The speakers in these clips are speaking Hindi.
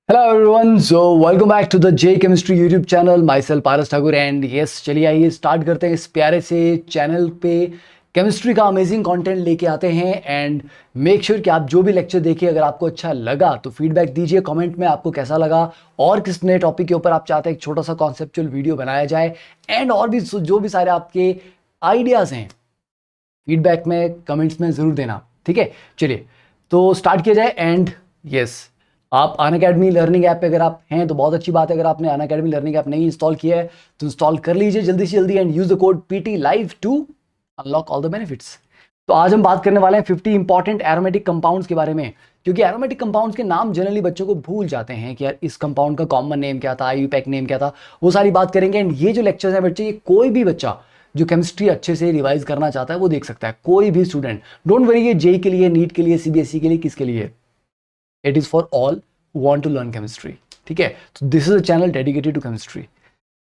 Hello everyone, so welcome back to the J chemistry YouTube channel. Myself Paras Thakur and yes, चलिए आइए स्टार्ट करते हैं। इस प्यारे से चैनल पे केमिस्ट्री का अमेजिंग कंटेंट लेके आते हैं एंड मेक श्योर कि आप जो भी लेक्चर देखिए, अगर आपको अच्छा लगा तो फीडबैक दीजिए कमेंट में, आपको कैसा लगा और किस नए टॉपिक के ऊपर आप चाहते हैं एक छोटा सा कॉन्सेप्चुअल वीडियो बनाया जाए। एंड और भी जो भी सारे आपके आइडियाज़ हैं फीडबैक में कमेंट्स में ज़रूर देना, ठीक है। चलिए तो स्टार्ट किया जाए। एंड यस, आप अनअकैडमी लर्निंग ऐप पे अगर आप हैं तो बहुत अच्छी बात है। अगर आपने अनअकैडमी लर्निंग ऐप नहीं इंस्टॉल किया है तो इंस्टॉल कर लीजिए जल्दी से जल्दी and use the code PT Live to unlock all the benefits. तो आज हम बात करने वाले हैं 50 इंपॉर्टेंट एरोमेटिक कंपाउंड्स के बारे में, क्योंकि एरोमेटिक कंपाउंड्स के नाम जनरली बच्चों को भूल जाते हैं कि यार इस कंपाउंड का कॉमन नेम क्या था, IUPAC नेम क्या था, वो सारी बात करेंगे। एंड ये जो लेक्चर्स हैं बच्चे, ये कोई भी बच्चा जो केमिस्ट्री अच्छे से रिवाइज करना चाहता है वो देख सकता है, कोई भी स्टूडेंट। डोंट वरी, ये JEE के लिए, नीट के लिए, CBSE के लिए, किसके लिए, it is for all who want to learn chemistry, ठीक है। तो this is a channel dedicated to chemistry.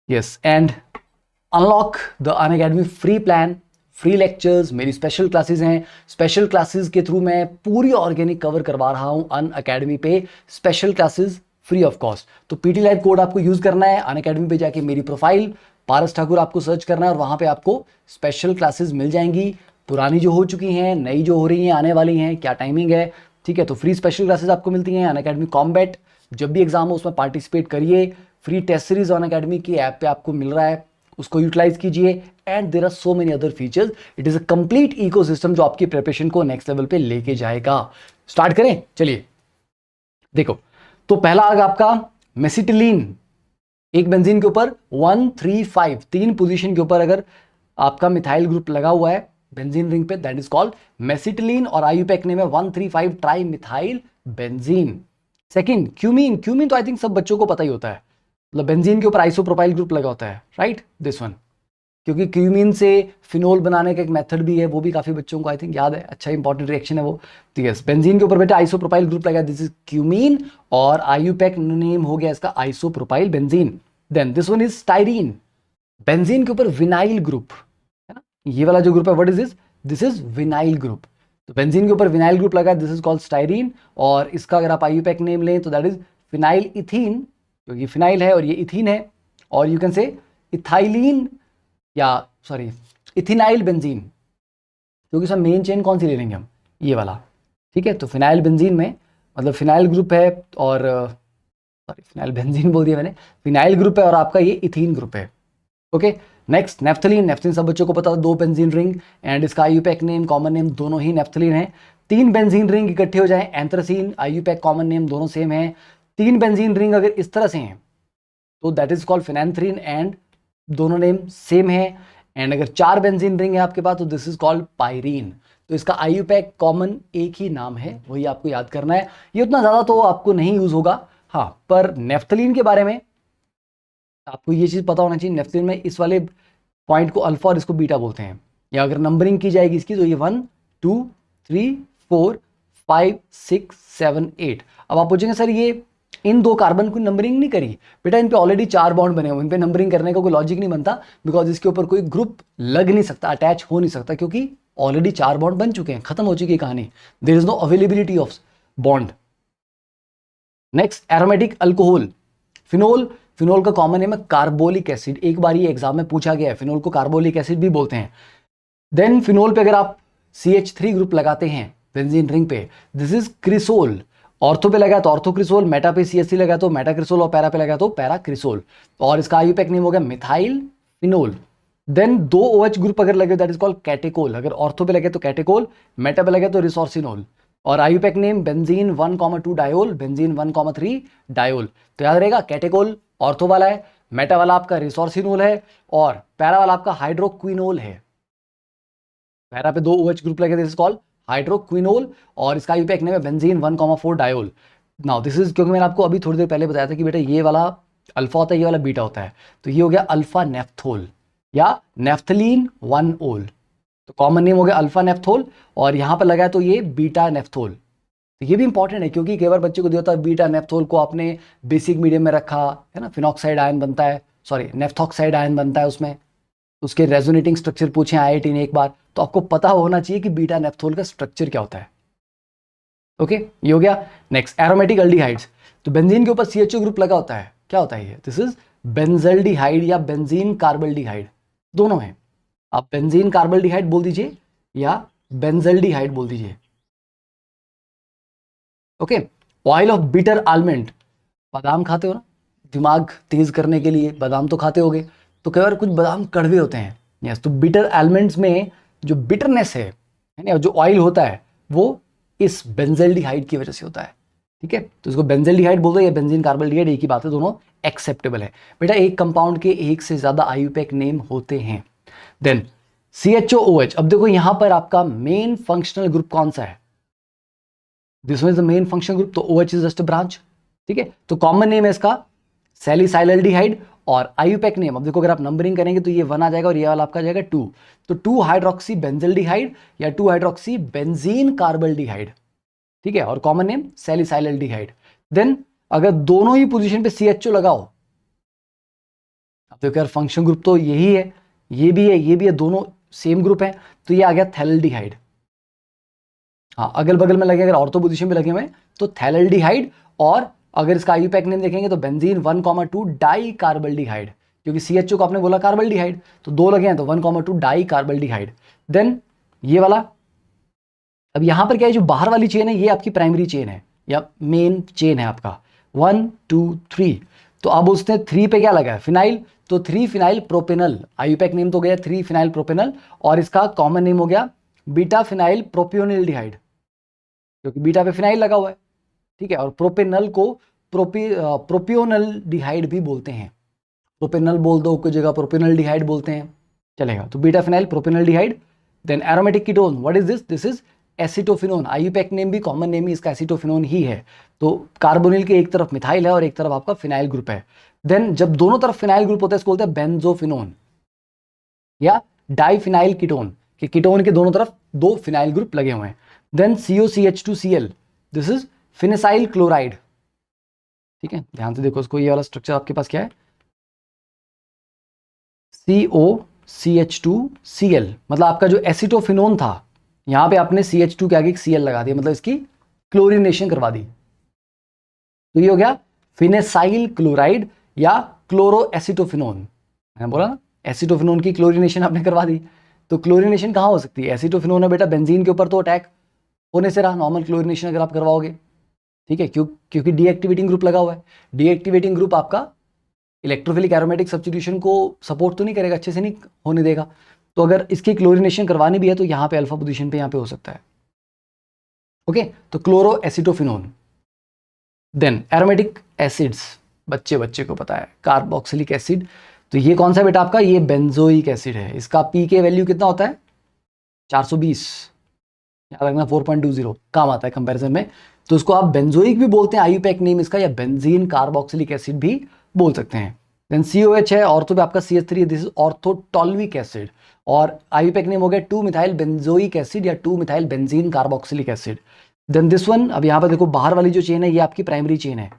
Yes, and unlock the Unacademy free plan, free lectures, मेरी स्पेशल क्लासेस हैं। स्पेशल क्लासेस के थ्रू मैं पूरी ऑर्गेनिक कवर करवा रहा हूं अनअकैडमी पे, special classes free of cost. तो PT Live कोड आपको यूज करना है। अनअकैडमी पे जाके मेरी प्रोफाइल पारस ठाकुर आपको सर्च करना है और वहां पे आपको स्पेशल क्लासेस मिल जाएंगी, पुरानी जो हो चुकी हैं, नई जो हो रही हैं, आने वाली हैं, क्या टाइमिंग है, ठीक है। तो फ्री स्पेशल क्लासेस आपको मिलती हैं। अनअकैडमी कॉम्बैट, जब भी एग्जाम हो उसमें पार्टिसिपेट करिए। फ्री टेस्ट सीरीज अनअकैडमी की ऐप पे आपको मिल रहा है, उसको यूटिलाइज कीजिए। And there are so many other features. It is a complete ecosystem जो आपकी प्रिपरेशन को नेक्स्ट लेवल पे लेके जाएगा। स्टार्ट करें, चलिए देखो। तो पहला आग आपका मेसिटिलीन, एक बेंजीन के ऊपर 135, 3 पोजीशन के ऊपर अगर आपका मिथाइल ग्रुप लगा हुआ है बेंजीन रिंग पे, दैट इज कॉल्ड मेसिटिलीन। और IUPAC नेम है 135 tri methyl benzene. Second cumene, cumene तो आई थिंक सब बच्चों को पता ही होता है, मतलब बेंजीन के ऊपर आइसोप्रोपाइल ग्रुप लगा होता है, राइट, दिस वन। क्योंकि क्यूमीन से फिनोल बनाने का एक मेथड भी है, वो भी काफी बच्चों को आई थिंक याद है, अच्छा इंपॉर्टेंट रिएक्शन है वो। तो यस, बेंजीन के ऊपर बेटा आइसोप्रोपाइल ग्रुप लगा, दिस इज क्यूमीन। और IUPAC नेम हो गया इसका isopropyl benzene. Then this one is styrene, benzene के ऊपर विनाइल ग्रुप है ना, ये वाला जो ग्रुप है, what is this is vinyl group. तो बेंजीन के ऊपर विनाइल ग्रुप लगा, दिस इज कॉल्ड स्टाइरीन। और इसका अगर आप IUPAC नेम लें तो दैट इज फिनाइल इथीन, क्योंकि फिनाइल है और ये इथीन है। और यू कैन से इथाइलीन, या सॉरी इथिनाइल बेंजीन, क्योंकि सर मेन चेन कौन सी ले लेंगे हम, ये वाला, ठीक है। तो फिनाइल बेंजीन में मतलब फिनाइल ग्रुप है और सॉरी फिनाइल बेंजीन बोल दिया मैंने, फिनाइल ग्रुप है और आपका ये इथीन ग्रुप है, ओके। नेक्स्ट नेफ्थलीन, नेफ्थलीन सब बच्चों को पता है, 2 बेंजीन रिंग एंड इसका IUPAC नेम, कॉमन नेम दोनों ही नेफ्थलीन है। 3 बेंजीन रिंग इकट्ठे हो जाए एंथ्रासीन, IUPAC कॉमन नेम दोनों सेम है। 3 बेंजीन रिंग अगर इस तरह से हैं तो दैट इज कॉल्ड फिनैंथ्रीन एंड दोनों नेम सेम है। एंड अगर 4 बेंजीन रिंग है आपके पास तो दिस इज कॉल्ड पायरीन। तो इसका IUPAC कॉमन एक ही नाम है, वही आपको याद करना है। ये उतना ज्यादा तो आपको नहीं यूज होगा, हाँ, पर नेफ्थलीन के बारे में आपको ये चीज पता होना चाहिए। नेफ्थलीन में इस वाले पॉइंट को अल्फा और इसको बीटा बोलते हैं। या अगर नंबरिंग की जाएगी इसकी तो ये 1 2 3 4 5 6 7 8। अब आप पूछेंगे सर ये इन 2 कार्बन को नंबरिंग नहीं करी, बेटा इन पे ऑलरेडी 4 बॉन्ड बने हुए, इन पे नंबरिंग करने का कोई लॉजिक नहीं बनता, बिकॉज इसके ऊपर कोई ग्रुप लग नहीं सकता, अटैच हो नहीं सकता, क्योंकि ऑलरेडी 4 बॉन्ड बन चुके हैं, खत्म हो चुकी है कहानी, there is no availability of bond. Next aromatic alcohol, phenol, phenol का कॉमन नेम है कार्बोलिक एसिड, एक बार ये एग्जाम में पूछा गया है, फिनोल को कार्बोलिक एसिड भी बोलते हैं। देन फिनोल पे अगर आप CH3 ग्रुप लगाते हैं बेंजीन रिंग पे, दिस इज क्रिसोल। ऑर्थो पे लगा तो ऑर्थोक्रिसोल, मेटा पे CH3 लगा तो मेटाक्रिसोल और पैरा पे लगा तो पैराक्रिसोल। और इसका IUPAC नेम हो गया methyl phenol. Then 2 OH group अगर लगे दैट इज कॉल्ड कैटेकोल, अगर ऑर्थो पे लगे तो कैटेकोल, मेटा पे लगे तो रिसोर्सिनोल। और IUPAC name benzene 1,2 diol, benzene 1,3 diol. तो याद रहेगा, कैटेकोल ऑर्थो वाला है, मेटा वाला आपका रिसोर्सिनोल है और पैरा वाला आपका हाइड्रोक्विनोल है। पैरा पे 2 OH ग्रुप लगे, दिस इज कॉल्ड हाइड्रोक्विनोल। और इसका IUPAC नेम है benzene 1,4 diol. Now this is, क्योंकि मैंने आपको अभी थोड़ी देर पहले बताया था कि बेटा ये वाला अल्फा होता है, ये वाला बीटा होता है, तो ये हो गया अल्फा नेफ्थोल या नेफ्थलीन 1 ओल। तो कॉमन नेम हो गया अल्फा नेफ्थोल और यहां पर लगा है तो ये बीटा नेफ्थोल। तो ये भी इंपॉर्टेंट है, क्योंकि कई बार बच्चे को दिया होता है बीटा नेफ्थोल को आपने बेसिक मीडियम में रखा है ना, फिनॉक्साइड आयन बनता है, सॉरी नेफ्थॉक्साइड आयन बनता है उसमें, उसके रेजोनेटिंग स्ट्रक्चर पूछे IIT ने एक बार, तो आपको पता होना चाहिए कि बीटा नेफ्थोल का स्ट्रक्चर क्या होता है, ओके। ये हो गया। नेक्स्ट एरोमेटिक अल्डिहाइड्स, तो बेंजीन के ऊपर CHO ग्रुप लगा होता है, क्या होता है ये? दिस इज बेंजल्डिहाइड या बेंजीन कार्बल्डिहाइड, दोनों है। आप बेंजीन कार्बल्डिहाइड बोल दीजिए या बेंजल्डिहाइड बोल दीजिए। Okay. Oil of bitter almond, बादाम खाते हो ना, दिमाग तेज करने के लिए बादाम तो खाते होगे, तो कई बार कुछ बादाम कड़वे होते हैं। यस, तो बिटर आलमंड्स में जो बिटरनेस है ना, जो ऑयल होता है वो इस बेंजल्डिहाइड की वजह से होता है। ठीक है, तो इसको बेंजल्डिहाइड बोल दो या बेंजीन कार्बल्डिहाइड, एक ही बात है, दोनों एक्सेप्टेबल है। बेटा एक कंपाउंड के एक से ज्यादा IUPAC नेम होते हैं। देन CHOOH, अब देखो यहां पर आपका मेन फंक्शनल ग्रुप कौन सा है? This one is the main functional group, तो OH is just a branch. ठीक है, तो कॉमन नेम है इसका सैलिसाइल्डिहाइड, और IUPAC नेम, अब देखो अगर आप नंबरिंग करेंगे तो ये 1 आ जाएगा और ये वाला आपका जाएगा 2, तो 2 हाइड्रोक्सी बेंजल्डिहाइड या 2 हाइड्रोक्सी बेंजीन कार्बल्डिहाइड। ठीक है, और कॉमन नेम सैलिसाइल्डिहाइड। देन अगर दोनों ही पोजीशन पे CHO लगाओ, अब देखो यार फंक्शन ग्रुप तो यही है, ये भी है, ये भी है, दोनों सेम ग्रुप है, तो ये आ गया थैलेल्डिहाइड। हाँ, अगल बगल में लगे, अगर ऑर्थो पोजीशन पे लगे हुए तो थैलेल्डिहाइड, और अगर इसका IUPAC नेम देखेंगे तो बेंजीन 1,2 डाई कार्बल्डिहाइड, क्योंकि CHO को आपने बोला कार्बल्डिहाइड, तो 2 लगे हैं तो 1,2 डाई कार्बल्डिहाइड। देन ये वाला, अब यहां पर क्या है, जो बाहर वाली चेन है ये आपकी प्राइमरी चेन है या मेन चेन है आपका, 1 2 3, तो आप बोलते हैं 3 पे क्या लगा है? फिनाइल, तो 3 फिनाइल प्रोपेनल, IUPAC नेम तो गया 3 फिनाइल प्रोपेनल, और इसका कॉमन नेम हो गया बीटा फिनाइल प्रोपियोनिल्डिहाइड, क्योंकि बीटा पे फिनाइल लगा हुआ है। ठीक है, और प्रोपेनल को प्रोपियोनल्डिहाइड भी बोलते हैं, प्रोपेनल बोल दो, कोई जगह प्रोपियोनल्डिहाइड बोलते हैं, चलेगा। तो beta phenyl propanaldehyde. Then aromatic ketone, what is this? This is acetophenone, IUPAC name भी, कॉमन नेम भी इसका एसिटोफिनोन ही है। तो कार्बोनिल के एक तरफ मिथाइल है और एक तरफ आपका फिनाइल ग्रुप है। देन जब दोनों तरफ फिनाइल ग्रुप होता है इसको बोलते हैं बेंजोफिनोन या डाइफिनाइल कीटोन, कि कीटोन के दोनों तरफ 2 फिनाइल ग्रुप लगे हुए हैं। Then COCH2Cl, this is phenacyl chloride. ठीक है, ध्यान से देखो इसको, ये वाला स्ट्रक्चर आपके पास क्या है? COCH2Cl, मतलब आपका जो एसिटोफिनोन था, यहां पे आपने CH2 के आगे Cl लगा दिया, मतलब इसकी क्लोरिनेशन करवा दी, तो ये हो गया फिनेसाइल क्लोराइड या क्लोरो एसिटोफिनोन। मैंने बोला ना, एसिटोफिनोन की क्लोरिनेशन आपने करवा दी, तो क्लोरिनेशन कहां हो सकती है? एसिटोफिनोन है बेटा बेंजीन के ऊपर, तो अटैक होने से रहा नॉर्मल क्लोरिनेशन अगर आप करवाओगे। ठीक है, क्योंकि डीएक्टिवेटिंग ग्रुप लगा हुआ है, डीएक्टिवेटिंग ग्रुप आपका इलेक्ट्रोफिलिक एरोमेटिक सब्स्टिट्यूशन को सपोर्ट तो नहीं करेगा, अच्छे से नहीं होने देगा, तो अगर इसकी क्लोरिनेशन करवानी भी है तो यहाँ पे अल्फा पोजीशन पे यहाँ पे हो सकता है। ओके, तो chloro acetophenone. Then aromatic acids, बच्चे बच्चे को पता है, कार्बोक्सिलिक एसिड, तो ये कौन सा बेटा आपका? ये बेंजोइक एसिड है, इसका पीके वैल्यू कितना होता है? 420, याद रखना 4.20 काम आता है कंपैरिजन में, तो इसको आप बेंजोइक भी बोलते हैं IUPAC नेम इसका, या बेंजीन कार्बोक्सिलिक एसिड भी बोल सकते हैं। देन COH है, ऑर्थो पे आपका CH3, this is orthotoluic acid, और IUPAC नेम हो गया 2 मिथाइल बेंजोइक एसिड या 2 methyl benzene carboxylic acid. Then this one, अब यहाँ पर देखो बाहर वाली जो चेन है ये आपकी प्राइमरी चेन है,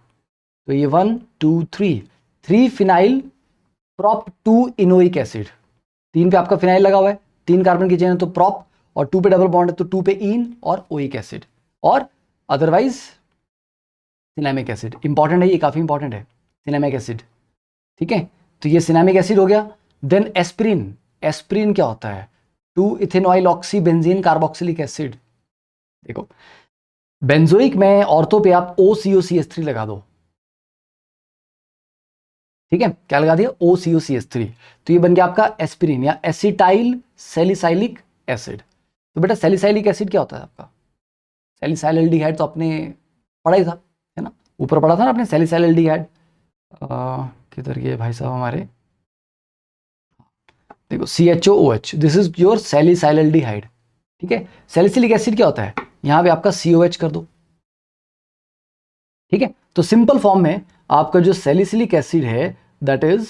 तो ये 1 2 3 फिनाइल प्रोप 2 इनोइक एसिड, 3 पे आपका फिनाइल लगा हुआ है, 3 कार्बन की चेन है तो प्रोप, और 2 पे डबल बॉन्ड है तो 2 पे इन और ओइक एसिड, और अदरवाइज सिनेमिक एसिड। इंपॉर्टेंट है ये, काफी इंपॉर्टेंट है सिनेमिक एसिड। ठीक है, तो ये सिनेमिक एसिड हो गया। देन एस्प्रिन, एस्प्रिन क्या होता है? 2 ethanoyl oxy benzene carboxylic acid. देखो बेंजोइक में ऑर्थो पे आप OCOCH3 लगा दो, ठीक है, क्या लगा दिया? OCOCH3, तो ये बन गया आपका एस्पिरिन या एसिटाइल सैलिसाइलिक एसिड। तो बेटा सैलिसाइलिक एसिड क्या होता है आपका? सैलिसाइल्डिहाइड तो आपने पढ़ा ही था, है ना, ऊपर पढ़ा था ना आपने सैलिसाइल्डिहाइड। किधर गए भाई साहब हमारे? देखो CHOOH, दिस इज योर सैलिसाइल्डिहाइड। ठीक है, सैलिसिलिक एसिड क्या होता है? यहां पे आपका COH कर दो। ठीक है, तो सिंपल फॉर्म में आपका जो सैलिसिलिक एसिड है दैट इज,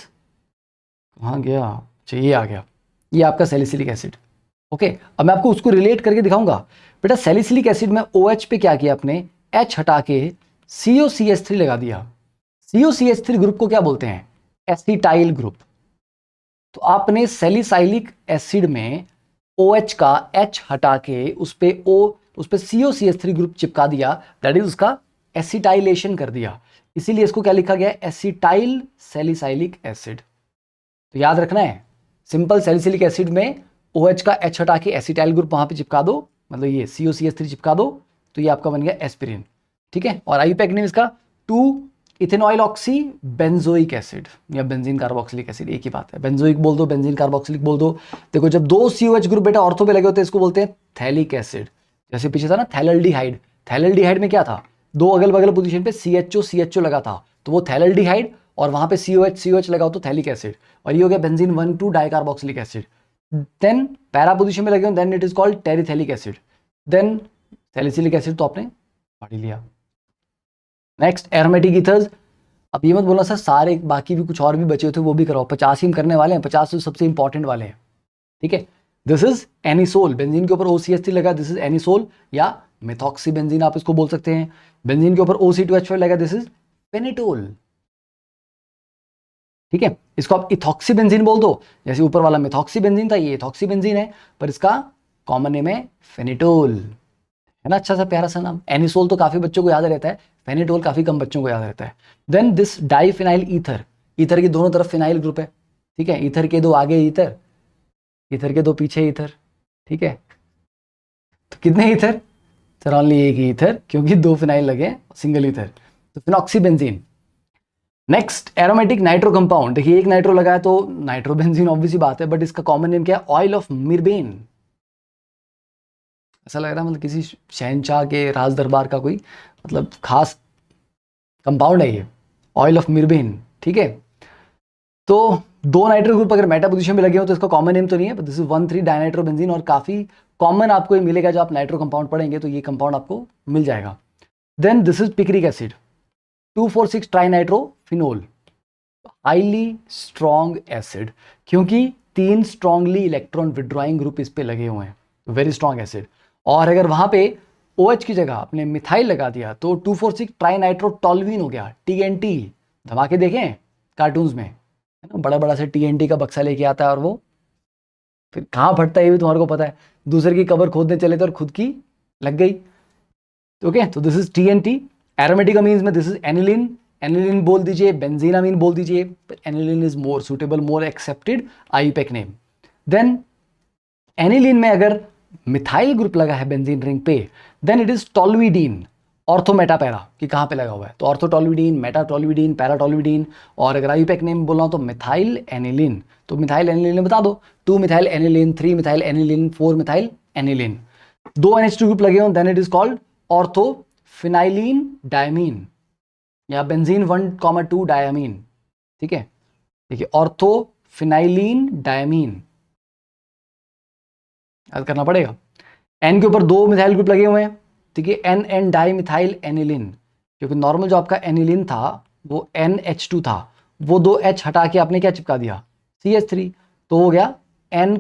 कहां गया? अच्छा ये आ गया, ये आपका सैलिसिलिक एसिड। ओके, अब मैं आपको उसको रिलेट करके दिखाऊंगा। बेटा सैलिसिलिक एसिड में OH पे क्या किया आपने? H हटा के COCH3 लगा दिया। COCH3 ग्रुप को क्या बोलते हैं? Acetyl group. तो आपने सैलिसाइलिक एसिड में OH का H हटा के उस पे COCH3 ग्रुप चिपका दिया, दैट इज उसका एसिटाइलेशन कर दिया, इसीलिए इसको क्या लिखा गया है, एसिटाइल सैलिसाइलिक एसिड। तो याद रखना है, सिंपल सैलिसिलिक एसिड में OH का H हटा के एसिटाइल ग्रुप वहां पे चिपका दो, मतलब ये COCH3 चिपका दो, तो ये आपका बन गया एस्पिरिन। ठीक है, और आईयूपैक नेम इसका 2 इथेनॉइल ऑक्सी बेंजोइक एसिड या बेंजीन कार्बोक्सिलिक एसिड, एक ही बात है, बेंजोइक बोल दो, बेंजीन कार्बोक्सिलिक बोल दो। देखो जब 2 COH ग्रुप बेटा ऑर्थो पे लगे होते हैं इसको बोलते हैं थैलिक एसिड। जैसे पीछे था ना थैलेल्डिहाइड, थैलेल्डिहाइड में क्या था, 2 अगल बगल पोजीशन पे CHO लगा था, तो वो थैलेल्डिहाइड, और वहां पे COH लगा हो तो थैलिक एसिड, और ये हो गया benzene 1,2 dicarboxylic acid. Then para position में लगे हो, then it is called terephthalic acid. Then salicylic acid तो आपने पढ़ ही लिया। Next aromatic ethers. अब ये मत बोलना सर सारे बाकी भी कुछ और भी बचे थे वो भी कराओ, 50 ही हम करने वाले हैं, 50 तो सबसे इंपॉर्टेंट वाले हैं। ठीक है, दिस इज एनिसोल, बेंजीन के ऊपर OCH3 लगा, दिस इज एनिसोल या मेथॉक्सी बेंजीन आप इसको बोल सकते हैं। बेंजीन के ऊपर OC2H5 लगा, दिस इज फेनिटोल। ठीक है, इसको आप इथॉक्सी बेंजीन बोल दो, जैसे ऊपर वाला मेथॉक्सी बेंजीन था, ये इथॉक्सी बेंजीन है, पर इसका कॉमन नेम है फेनिटोल, है ना, अच्छा सा प्यारा सा नाम। एनिसोल तो काफी बच्चों को याद रहता है, फेनिटोल काफी कम बच्चों को याद रहता है। Then this diphenyl ether, ether की दोनों तरफ फिनाइल ग्रुप है। ठीक है, ईथर के 2 आगे ईथर, ईथर के 2 पीछे ईथर। ठीक है, तो कितने ईथर, सर ओनली एक ही ईथर, क्योंकि 2 फिनाइल लगे, सिंगल ईथर, तो phenoxy benzene. Next aromatic nitro compound, देखिए एक नाइट्रो लगा है तो नाइट्रोबेंजीन ऑब्वियस बात है, बट इसका कॉमन नेम क्या है, ऑयल ऑफ मिर्बेन। ऐसा लग रहा है मतलब किसी शहनशाह के राज दरबार का कोई मतलब खास कंपाउंड है ये, ऑयल ऑफ मिर्बेन। ठीक है, तो 2 नाइट्रो ग्रुप अगर मेटा पोजीशन में लगे हो तो इसका कॉमन नेम तो नहीं है, बट दिस इज 1,3 डाइनाइट्रोबेंजीन, और काफी कॉमन आपको ये मिलेगा, जब आप नाइट्रो कंपाउंड पढ़ेंगे तो ये कंपाउंड आपको मिल जाएगा। Then this is picric acid, 2,4,6 trinitrophenol, highly strong acid, क्योंकि 3 स्ट्रॉन्गली इलेक्ट्रॉन विड्रॉइंग ग्रुप इस पे लगे हुए हैं, वेरी स्ट्रॉन्ग एसिड। और अगर वहां पे OH की जगह आपने मिथाइल लगा दिया तो 2,4,6 ट्राइनाइट्रोटोल्यूइन हो गया, TNT। धमाके देखें कार्टून्स में, है ना, बड़ा बड़ा से TNT का बक्सा लेके आता है, और वो फिर कहाँ फटता है ये भी तुम्हारे को पता है, दूसरे की कबर खोदने चले थे और खुद की लग गई। ओके, तो this is TNT। Aromatic amines में दिस इज एनिलिन, एनिलिन बोल दीजिए, बेंजीन अमीन बोल दीजिए, aniline is more suitable, more accepted IUPAC name. Then aniline में अगर मिथाइल ग्रुप लगा है बेंजीन रिंग पे, then it is toluidine, ortho meta para कि कहाँ पे लगा हुआ है, तो ऑर्थोटोल्यूडीन, मेटाटोल्यूडीन, पैराटोल्यूडीन। और अगर आईयूपैक नेम बोलना हो तो मिथाइल एनिलिन, तो मिथाइल एनिलिन बता दो, 2 methyl aniline, 3 methyl aniline, 4 methyl aniline. 2 NH2 group लगे हो, then it is called ortho phenylene diamine या बेंजीन 1,2 डायमीन। ठीक है, देखिए ऑर्थो फिनाइलिन डायमीन याद करना पड़ेगा। एन के ऊपर 2 मिथाइल ग्रुप लगे हुए हैं, ठीक है, एन डाई मिथाइल एनिलिन, क्योंकि नॉर्मल जो आपका एनिलिन था वो NH2 था, वो 2 H हटा के आपने क्या चिपका दिया, CH3, तो हो गया N,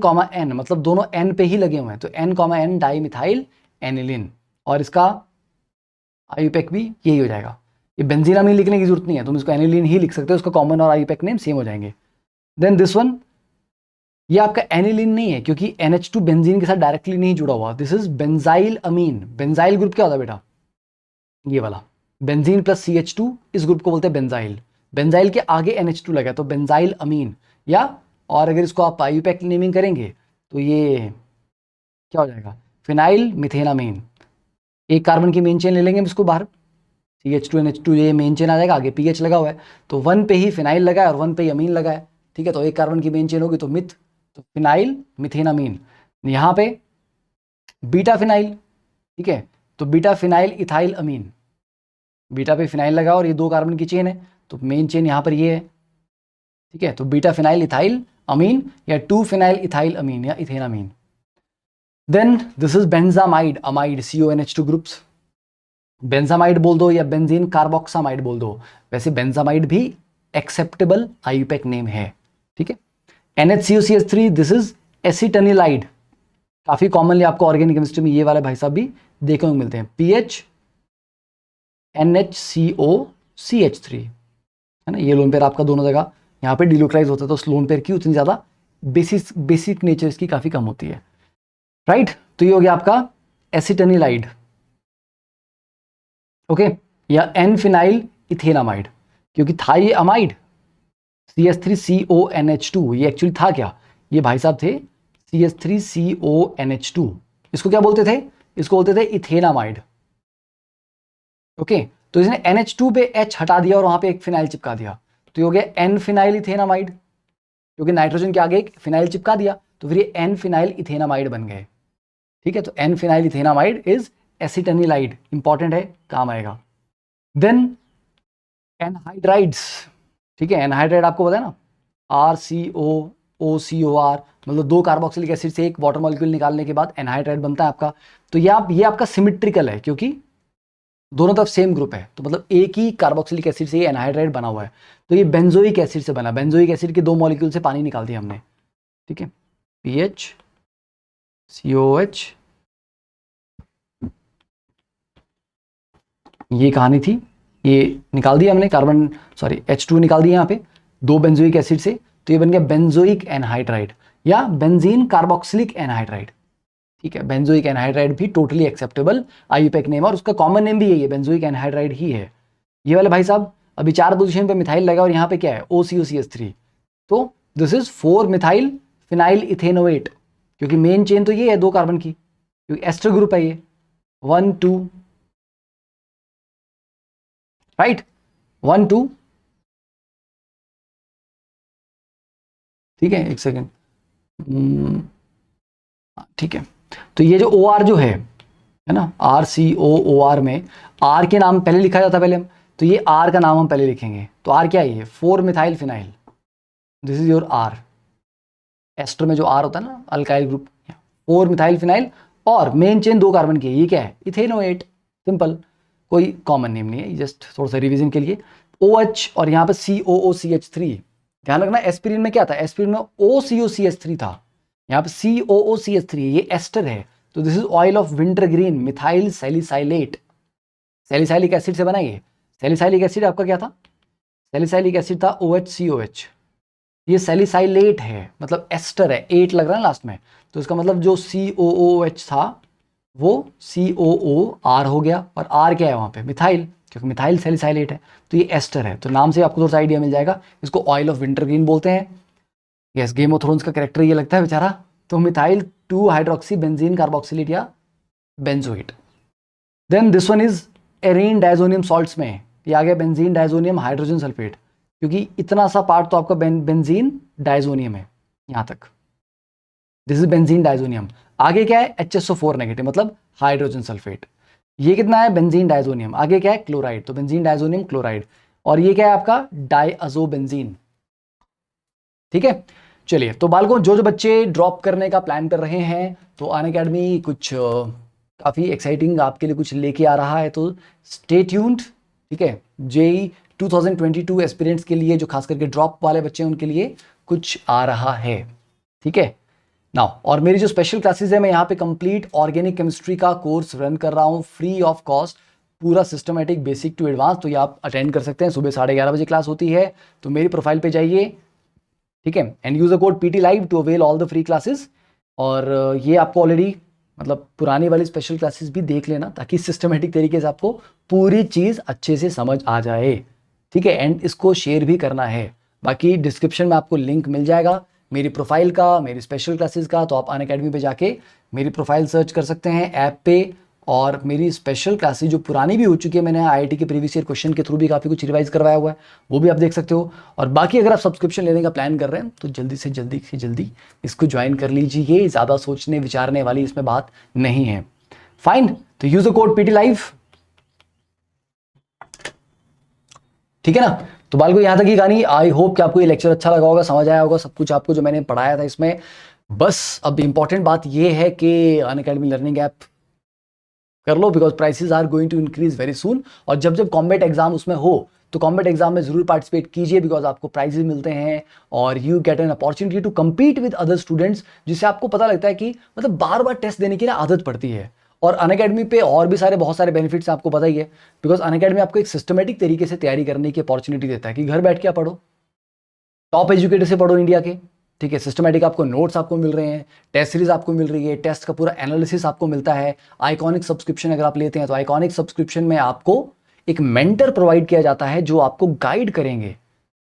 मतलब दोनों N पे ही लगे हुए हैं, तो N डाई मिथाइल एनिलिन, और इसका आईयूपैक भी यही हो जाएगा। ये बेंजीनामीन लिखने की जरूरत नहीं है, तुम इसको एनिलिन ही लिख सकते हो, उसका कॉमन और आईयूपैक नेम सेम हो जाएंगे। देन दिस वन, ये आपका एनिलिन नहीं है क्योंकि NH2 बेंजीन के साथ डायरेक्टली नहीं जुड़ा हुआ, this is benzyl amine. Benzyl group क्या होता है बेटा, ये वाला बेंजीन प्लस CH2, इस ग्रुप को बोलते हैं बेंजाइल। बेंजाइल के आगे NH2 लगा तो बेंजाइल अमीन, या और अगर इसको आप आईयूपैक नेमिंग करेंगे तो ये क्या हो जाएगा, फिनाइल मिथेनामीन। एक कार्बन की मेन चेन ले लेंगे हम इसको बाहर, CH2NH2, ये मेन चेन आ जाएगा, आगे PH लगा हुआ है, तो 1 पे ही फिनाइल लगा है और 1 पे ही अमीन लगा है। ठीक है, तो एक कार्बन की मेन चेन होगी तो मिथ, तो फिनाइल मिथेनामीन। यहाँ पे बीटा फिनाइल, ठीक है, तो बीटा फिनाइल इथाइल अमीन, बीटा पे फिनाइल लगा और ये 2 कार्बन की चेन है, तो मेन चेन यहाँ पर ये है। ठीक है, तो बीटा फिनाइल इथाइल अमीन या 2 फिनाइल इथाइल अमीन या ethanamine. Then this is benzamide amide, CONH2 groups, benzamide बोल दो या बेंजीन कार्बोक्सामाइड बोल दो, वैसे बेंजामाइड भी एक्सेप्टेबल आईयूपैक नेम है। ठीक है, NHCOCH3, दिस इज एसिटनिलाइड, काफी कॉमनली आपको ऑर्गेनिक केमिस्ट्री में ये वाले भाई साहब भी देखने को मिलते हैं, PH NHCOCH3, है ना, ये लोन पेयर आपका दोनों जगह यहाँ पे डिलोक्लाइज होता है, तो उस लोन पेयर की उतनी ज्यादा बेसिक नेचर इसकी काफी कम होती है, राइट। तो ये हो गया आपका एसिटनिलाइड। ओके, या एन फिनाइल इथेनामाइड, क्योंकि था ये अमाइड CH3CONH2, ये एक्चुअली था क्या, ये भाई साहब थे CH3CONH2। इसको क्या बोलते थे, इसको बोलते थे इथेनामाइड। ओके, तो इसने NH2 पे H हटा दिया और वहां पे एक फिनाइल चिपका दिया, तो ये हो गया एन फिनाइल इथेनामाइड, क्योंकि नाइट्रोजन के आगे एक फिनाइल चिपका दिया तो फिर ये एन फिनाइल इथेनामाइड बन गए। ठीक है, तो n phenyl ethanamide is acetanilide, important है, काम आएगा। देन एनहाइड्राइड्स, ठीक है, एनहाइड्राइड आपको पता है ना, RCOOCOR, मतलब 2 कार्बोक्सिलिक एसिड से एक वाटर मॉलिक्यूल निकालने के बाद एनहाइड्राइड बनता है आपका। तो ये आपका सिमेट्रिकल है, क्योंकि दोनों तरफ सेम ग्रुप है, तो मतलब एक ही कार्बोक्सिलिक एसिड से ये एनहाइड्राइड बना हुआ है। तो ये बेंजोइक एसिड से बना, बेंजोइक एसिड के 2 मॉलिक्यूल से पानी निकाल दिया हमने। ठीक है, PH COH, ये कहानी थी, ये निकाल दिया हमने कार्बन, सॉरी H2 निकाल दिया यहाँ पे 2 बेंजोइक एसिड से, तो ये बन गया बेंजोइक एनहाइड्राइड या बेंजीन कार्बोक्सिलिक एनहाइड्राइड। ठीक है, बेंजोइक एनहाइड्राइड भी टोटली एक्सेप्टेबल IUPAC नेम, और उसका कॉमन नेम भी यही है, बेंजोइक एनहाइड्राइड ही है। ये वाले भाई साहब अभी 4 पोजीशन पे मिथाइल लगा और यहाँ पे क्या है OCOCH3, तो this is 4 methyl phenyl ethanoate, क्योंकि मेन चेन तो ये है 2 कार्बन की, क्योंकि एस्टर ग्रुप है ये 1 2, राइट 1 2। ठीक है, एक सेकेंड, ठीक है, तो ये जो OR जो है ना, RCOOR में R के नाम पहले लिखा जाता है पहले हम, तो ये R का नाम हम पहले लिखेंगे, तो R क्या है, ये 4 methyl phenyl, this is your R। Ester में जो R होता है ना, अल्काइल ग्रुप, 4 मिथाइल फिनाइल, और मेन चेन 2 कार्बन की है, ये क्या है इथेनोएट, सिंपल, कोई कॉमन नेम नहीं है, जस्ट थोड़ा सा रिवीजन के लिए। OH और यहाँ पे COOCH3, ध्यान रखना एस्पिरिन में क्या था, एस्पिरिन में OCOCH3 था, यहाँ पे COOCH3, ये एस्टर है, तो this is oil of winter green methyl salicylate, salicylic acid से बना ये। सैलिसाइलिक एसिड आपका क्या था, सैलिसाइलिक एसिड था OHCOH, ये सैलिसाइलेट है, मतलब एस्टर है, 8 लग रहा है लास्ट में, तो इसका मतलब जो COOH था वो COOR हो गया, और R क्या है वहाँ पे मिथाइल, क्योंकि मिथाइल सैलिसाइलेट है, तो ये एस्टर है, तो नाम से आपको थोड़ा सा आइडिया मिल जाएगा, इसको ऑयल ऑफ विंटर ग्रीन बोलते हैं। यस, गेम ऑफ थ्रोन्स का कैरेक्टर ये लगता है बेचारा। तो मिथाइल 2 हाइड्रोक्सी बेंजीन कार्बोक्सिलेट या benzoate. Then this one is arene diazonium salts में, ये आ गया बेंजीन डायजोनियम हाइड्रोजन सल्फेट, क्योंकि इतना सा पार्ट तो आपका बेंजीन डायजोनियम है यहाँ तक, दिस इज बेंजीन डायजोनियम। आगे क्या है HSO4 नेगेटिव, मतलब हाइड्रोजन सल्फेट, ये कितना है बेंजीन डायजोनियम, आगे क्या है क्लोराइड, तो बेंजीन डायजोनियम क्लोराइड, और ये क्या है आपका डाइअज़ोबेंजीन। ठीक है, चलिए, तो बालकों जो बच्चे ड्रॉप करने का प्लान कर रहे हैं, तो अनअकैडमी कुछ काफ़ी एक्साइटिंग आपके लिए कुछ लेके आ रहा है, तो स्टे ट्यून्ड। ठीक है, JEE 2022 एस्पिरेंट्स के लिए, जो खास करके ड्रॉप वाले बच्चे हैं उनके लिए कुछ आ रहा है। ठीक है नाउ, और मेरी जो स्पेशल क्लासेस है, मैं यहाँ पे कंप्लीट ऑर्गेनिक केमिस्ट्री का कोर्स रन कर रहा हूँ फ्री ऑफ कॉस्ट, पूरा सिस्टमेटिक बेसिक टू एडवांस, तो ये आप अटेंड कर सकते हैं। सुबह 11:30 बजे क्लास होती है, तो मेरी प्रोफाइल पे जाइए, ठीक है, and use the code PT Live to avail all the free classes. और ये आपको ऑलरेडी मतलब पुरानी वाली स्पेशल क्लासेस भी देख लेना, ताकि सिस्टमेटिक तरीके से आपको पूरी चीज़ अच्छे से समझ आ जाए। ठीक है, एंड इसको शेयर भी करना है। बाकी डिस्क्रिप्शन में आपको लिंक मिल जाएगा मेरी प्रोफाइल का, मेरी स्पेशल क्लासेस का, तो आप अनअकैडमी पे जाके मेरी प्रोफाइल सर्च कर सकते हैं ऐप पे, और मेरी स्पेशल क्लासेस जो पुरानी भी हो चुकी है, मैंने IIT के प्रीवियस ईयर क्वेश्चन के थ्रू भी काफ़ी कुछ रिवाइज करवाया हुआ है, वो भी आप देख सकते हो। और बाकी अगर आप सब्सक्रिप्शन लेने का प्लान कर रहे हैं, तो जल्दी से जल्दी इसको ज्वाइन कर लीजिए, ज़्यादा सोचने विचारने वाली इसमें बात नहीं है। फाइन, तो use the code PT Live। ठीक है ना, तो बाल को यहाँ तक ही कहानी। आई होप कि आपको ये लेक्चर अच्छा लगा होगा, समझ आया होगा सब कुछ आपको जो मैंने पढ़ाया था इसमें। बस अब इंपॉर्टेंट बात ये है कि अनअकैडमी लर्निंग ऐप कर लो, because prices are going to increase very soon. और जब जब कॉम्बैट एग्जाम उसमें हो, तो कॉम्बैट एग्जाम में जरूर पार्टिसिपेट कीजिए, बिकॉज आपको प्राइजेस मिलते हैं और you get an opportunity to compete with other students, जिससे आपको पता लगता है कि मतलब बार बार टेस्ट देने की ना आदत पड़ती है। और अनअकैडमी पे और भी बहुत सारे बेनिफिट्स आपको पता ही है, बिकॉज अनअकैडमी आपको एक सिस्टमेटिक तरीके से तैयारी करने की अपॉर्चुनिटी देता है कि घर बैठ के आप पढ़ो, टॉप एजुकेटर से पढ़ो इंडिया के। ठीक है, सिस्टमेटिक आपको नोट्स आपको मिल रहे हैं, टेस्ट सीरीज आपको मिल रही है, टेस्ट का पूरा एनालिसिस आपको मिलता है। आइकॉनिक सब्सक्रिप्शन अगर आप लेते हैं, तो आइकॉनिक सब्सक्रिप्शन में आपको एक मेंटर प्रोवाइड किया जाता है जो आपको गाइड करेंगे,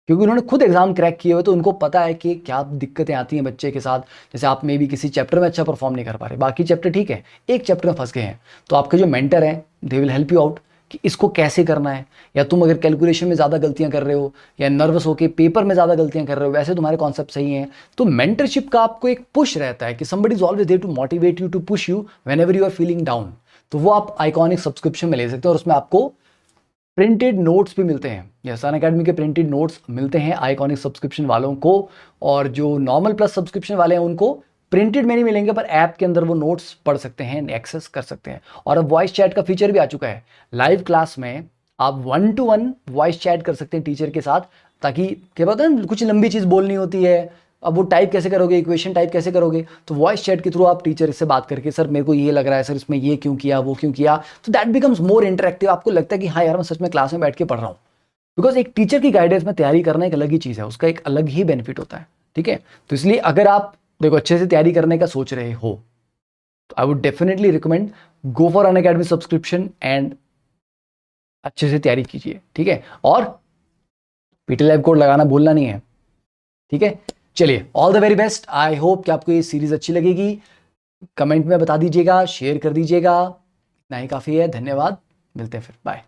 क्योंकि उन्होंने खुद एग्जाम क्रैक किए हुए, तो उनको पता है कि क्या दिक्कतें आती हैं बच्चे के साथ। जैसे आप में भी किसी चैप्टर में अच्छा परफॉर्म नहीं कर पा रहे, बाकी चैप्टर ठीक है, एक चैप्टर में फंस गए हैं, तो आपके जो मेंटर हैं they will help you out कि इसको कैसे करना है। या तुम अगर कैलकुलेशन में ज़्यादा गलतियां कर रहे हो या नर्वस होकर पेपर में ज़्यादा गलतियां कर रहे हो, वैसे तुम्हारे कॉन्सेप्ट सही हैं, तो मेंटरशिप का आपको एक पुश रहता है कि somebody is always there to motivate you, to push you whenever you are feeling down. तो वो आप आइकॉनिक सब्सक्रिप्शन में ले सकते हो, और उसमें आपको प्रिंटेड नोट्स भी मिलते हैं। यस, अनअकैडमी के प्रिंटेड नोट्स मिलते हैं आइकॉनिक सब्सक्रिप्शन वालों को, और जो नॉर्मल प्लस सब्सक्रिप्शन वाले हैं उनको प्रिंटेड में नहीं मिलेंगे, पर ऐप के अंदर वो नोट्स पढ़ सकते हैं, एक्सेस कर सकते हैं। और अब वॉइस चैट का फीचर भी आ चुका है। लाइव क्लास में आप 1-to-1 वॉइस चैट कर सकते हैं टीचर के साथ, ताकि क्या पता है कुछ लंबी चीज़ बोलनी होती है, अब वो टाइप कैसे करोगे, इक्वेशन टाइप कैसे करोगे, तो वॉइस चैट के थ्रू आप टीचर से बात करके, सर मेरे को ये लग रहा है, सर इसमें ये क्यों किया, वो क्यों किया, तो दैट बिकम्स मोर इंटरेक्टिव। आपको लगता है कि हाँ यार मैं सच में क्लास में बैठ के पढ़ रहा हूँ। बिकॉज एक टीचर की गाइडेंस में तैयारी करना एक अलग ही चीज़ है, उसका एक अलग ही बेनिफिट होता है। ठीक है, तो इसलिए अगर आप देखो अच्छे से तैयारी करने का सोच रहे हो, तो I would definitely recommend go for Unacademy subscription and अच्छे से तैयारी कीजिए। ठीक है, और पीटी लैब कोड लगाना भूलना नहीं है। ठीक है, चलिए all the very best. I hope कि आपको ये सीरीज अच्छी लगेगी। कमेंट में बता दीजिएगा, शेयर कर दीजिएगा। इतना ही काफ़ी है। धन्यवाद, मिलते हैं फिर, बाय।